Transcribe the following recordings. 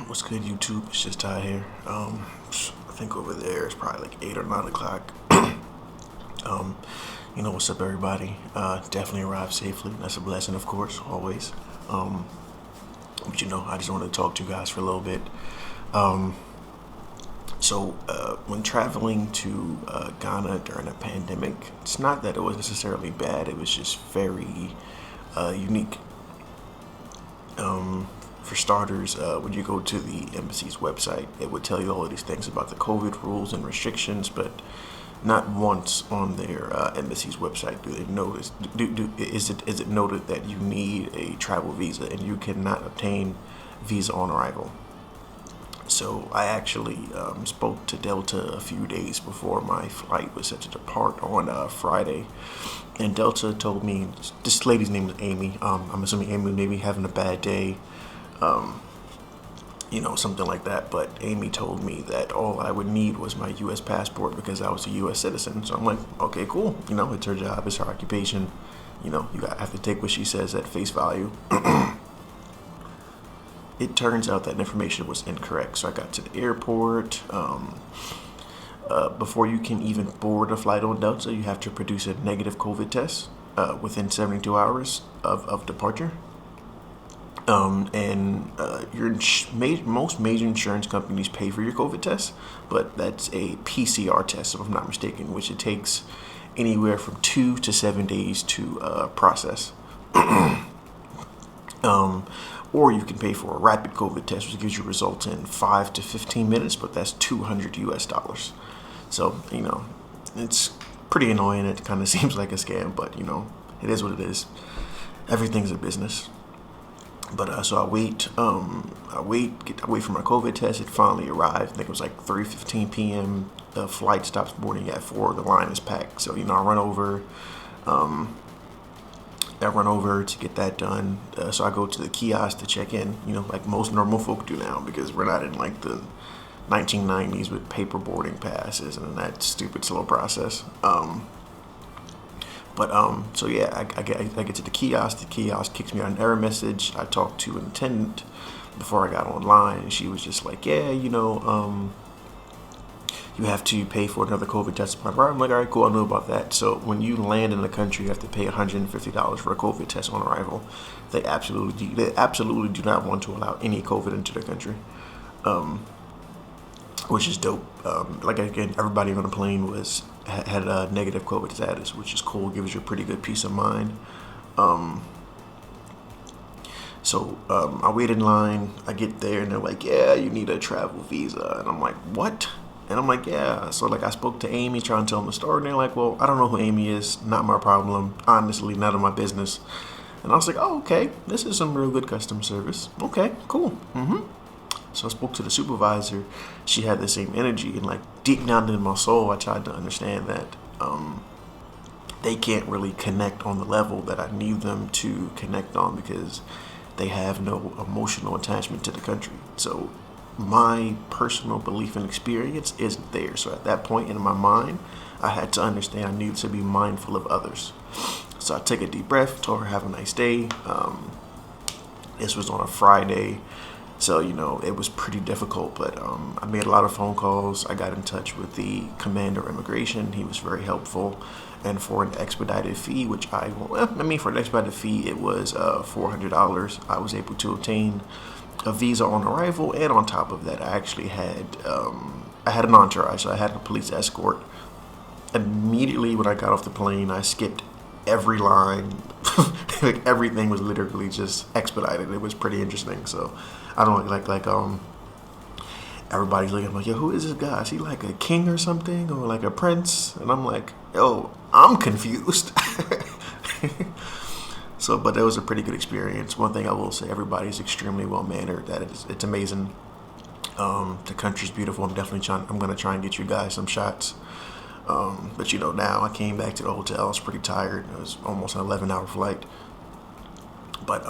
What's good, YouTube? It's just Ty here. I think over there it's probably like 8 or 9 o'clock. Um, what's up, everybody? Definitely arrived safely. That's a blessing, of course, always. Um, but I just wanted to talk to you guys for a little bit. Um, when traveling to Ghana during a pandemic, it's not that it was necessarily bad. It was just very unique. For starters, when you go to the embassy's website, it would tell you all of these things about the COVID rules and restrictions, but not once on their embassy's website do they notice. Is it noted that you need a travel visa and you cannot obtain visa on arrival? So I actually spoke to Delta a few days before my flight was set to depart on Friday, and Delta told me this lady's name is Amy. I'm assuming Amy may be having a bad day, something like that. But Amy told me that all I would need was my U.S. passport because I was a U.S. citizen. So I'm like, okay, cool. It's her job, it's her occupation. Have to take what she says at face value. It turns out that information was incorrect. So I got to the airport. Before you can even board a flight on Delta, you have to produce a negative COVID test within 72 hours of departure. Most major insurance companies pay for your COVID test, but that's a PCR test, if I'm not mistaken, which it takes anywhere from 2 to 7 days to process. Or you can pay for a rapid COVID test, which gives you results in 5 to 15 minutes, but that's $200 US. So, it's pretty annoying. It kind of seems like a scam, but, it is what it is. Everything's a business. But so I wait for my COVID test. It finally arrived. I think it was like 3:15 p.m. The flight stops boarding at 4. The line is packed. So, I run over. To get that done. So I go to the kiosk to check in, like most normal folk do now, because we're not in like the 1990s with paper boarding passes and that stupid slow process. I get to the kiosk. The kiosk kicks me out an error message. I talked to an attendant before I got online, and she was just like, yeah, you have to pay for another COVID test upon arrival. I'm like, all right, cool, I know about that. So when you land in the country, you have to pay $150 for a COVID test on arrival. They absolutely do not want to allow any COVID into the country, which is dope. Again, everybody on the plane had a negative COVID status, which is cool. Gives you a pretty good peace of mind. I wait in line. I get there, and they're like, yeah, you need a travel visa. And I'm like, what? And I'm like, yeah. So, I spoke to Amy, trying to tell them the story. And they're like, well, I don't know who Amy is. Not my problem. Honestly, none of my business. And I was like, oh, okay. This is some real good customer service. Okay, cool. So I spoke to the supervisor. She had the same energy. And, deep down in my soul, I tried to understand that they can't really connect on the level that I need them to connect on, because they have no emotional attachment to the country. So my personal belief and experience isn't there. So at that point in my mind, I had to understand I needed to be mindful of others. So I took a deep breath, told her have a nice day. This was on a Friday, so it was pretty difficult, but I made a lot of phone calls. I got in touch with the commander of immigration. He was very helpful. And for an expedited fee, for an expedited fee, it was $400. I was able to obtain a visa on arrival, and on top of that, I actually had an entourage. So I had a police escort. Immediately when I got off the plane, I skipped every line. Everything was literally just expedited. It was pretty interesting. So I don't everybody's looking like, yo, who is this guy? Is he like a king or something, or like a prince? And I'm like, yo, I'm confused. But it was a pretty good experience. One thing I will say, everybody's extremely well mannered. It's amazing. The country's beautiful. I'm going to try and get you guys some shots. But now I came back to the hotel. I was pretty tired. It was almost an 11-hour flight. But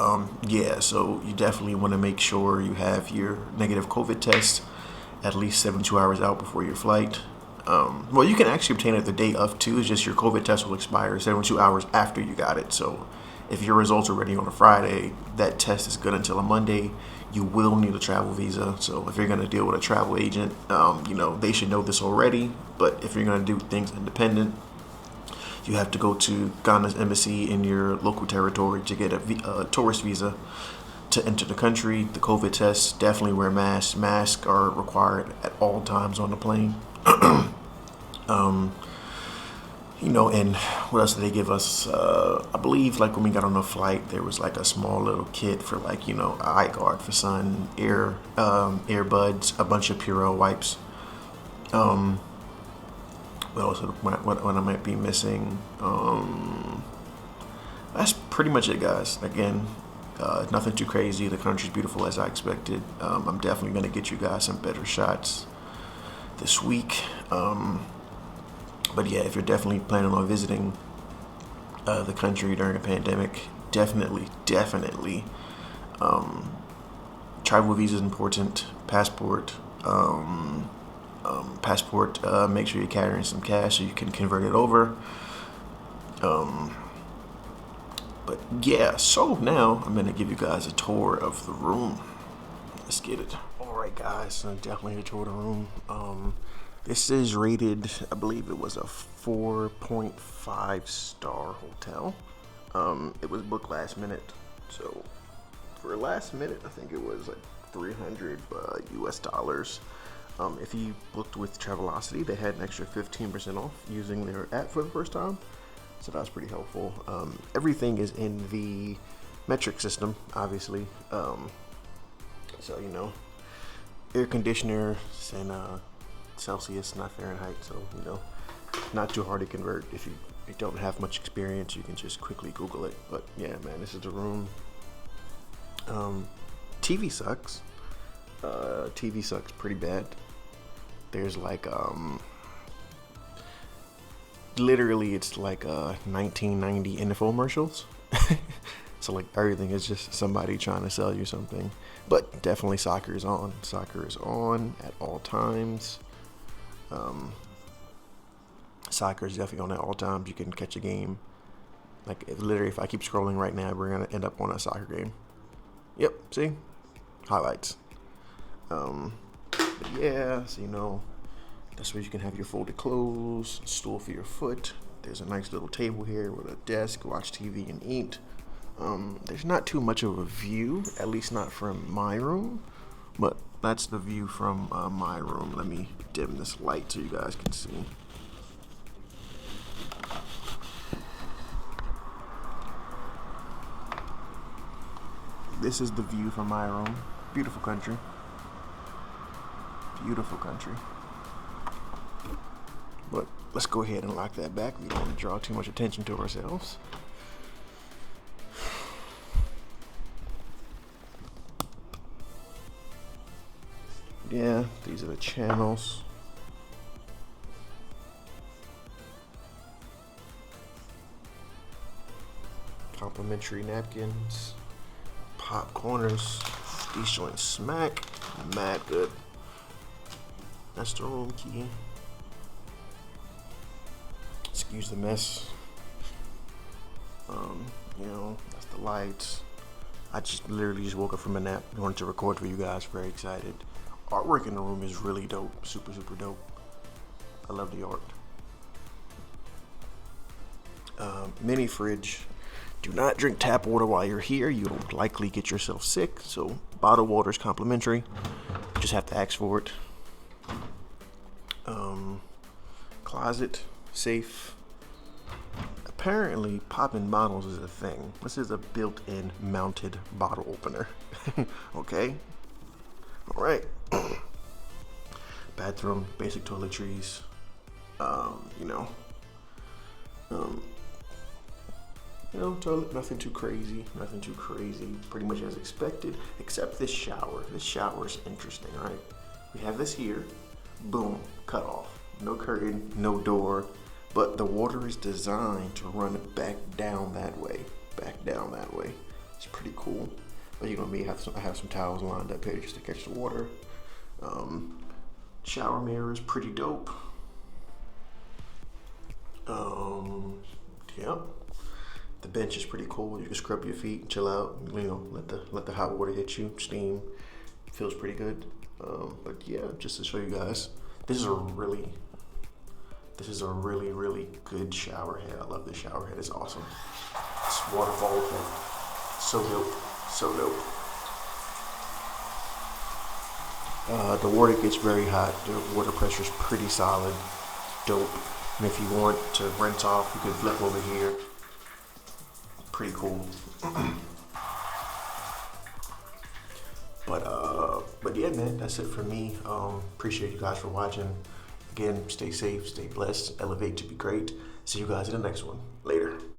so you definitely want to make sure you have your negative COVID test at least 72 hours out before your flight. You can actually obtain it the day of too. It's just your COVID test will expire 72 hours after you got it. So if your results are ready on a Friday, that test is good until a Monday. you will need a travel visa. So if you're going to deal with a travel agent, they should know this already. But if you're going to do things independent, you have to go to Ghana's embassy in your local territory to get a tourist visa to enter the country. The COVID tests, definitely wear masks. Masks are required at all times on the plane. And what else did they give us? I believe like when we got on the flight, there was like a small little kit for like, eye guard for sun, earbuds, a bunch of Purell wipes. What else? What I might be missing? That's pretty much it, guys. Again, nothing too crazy. The country's beautiful as I expected. I'm definitely gonna get you guys some better shots this week. But yeah, if you're definitely planning on visiting the country during a pandemic, definitely, travel visa is important. Passport. Make sure you're carrying some cash so you can convert it over. But yeah, so now I'm gonna give you guys a tour of the room. Let's get it. All right, guys, so definitely a tour of the room. This is rated, I believe it was a 4.5 star hotel. It was booked last minute, so for last minute, I think it was like $300 US. If you booked with Travelocity, they had an extra 15% off using their app for the first time, so that was pretty helpful. Everything is in the metric system, obviously. So air conditioner and Celsius, not Fahrenheit, so not too hard to convert. If you don't have much experience, you can just quickly Google it. But yeah, man, this is the room. TV sucks. TV sucks pretty bad. There's like literally it's like 1990 infomercials. So like everything is just somebody trying to sell you something. But definitely soccer is on. Soccer is on at all times. Soccer is definitely on at all times. You can catch a game. Like if I keep scrolling right now, we're gonna end up on a soccer game. Yep, see? Highlights. But yeah, so that's where you can have your folded clothes, stool for your foot. There's a nice little table here with a desk, watch TV and eat. There's not too much of a view, at least not from my room, but that's the view from my room. Let me dim this light so you guys can see. This is the view from my room. Beautiful country. Beautiful country. But let's go ahead and lock that back. We don't want to draw too much attention to ourselves. Yeah, these are the channels. Complimentary napkins. Pop corners. These joints smack. Mad good. That's the room key. Excuse the mess. That's the lights. I just literally just woke up from a nap. I wanted to record for you guys. Very excited. Artwork in the room is really dope. Super, super dope. I love the art. Mini fridge. Do not drink tap water while you're here. You'll likely get yourself sick. So bottled water is complimentary. You just have to ask for it. Closet, safe. Apparently, popping bottles is a thing. This is a built-in mounted bottle opener. Okay. All right. Bathroom, basic toiletries. Toilet, nothing too crazy. Pretty much as expected, except this shower. This shower is interesting, right? We have this here. Boom, cut off. No curtain, no door, but the water is designed to run back down that way. It's pretty cool. But I have some towels lined up here just to catch the water. Shower mirror is pretty dope. Yep. The bench is pretty cool. You can scrub your feet, chill out. You know, let the hot water hit you. Steam feels pretty good. But yeah, just to show you guys, this is a really really good shower head. I love this shower head. It's awesome. It's waterfall effect. So dope. So dope. The water gets very hot. The water pressure is pretty solid. Dope. And if you want to rinse off, you can flip over here. Pretty cool. But yeah, man, that's it for me. Appreciate you guys for watching. Again, stay safe, stay blessed, elevate to be great. See you guys in the next one. Later.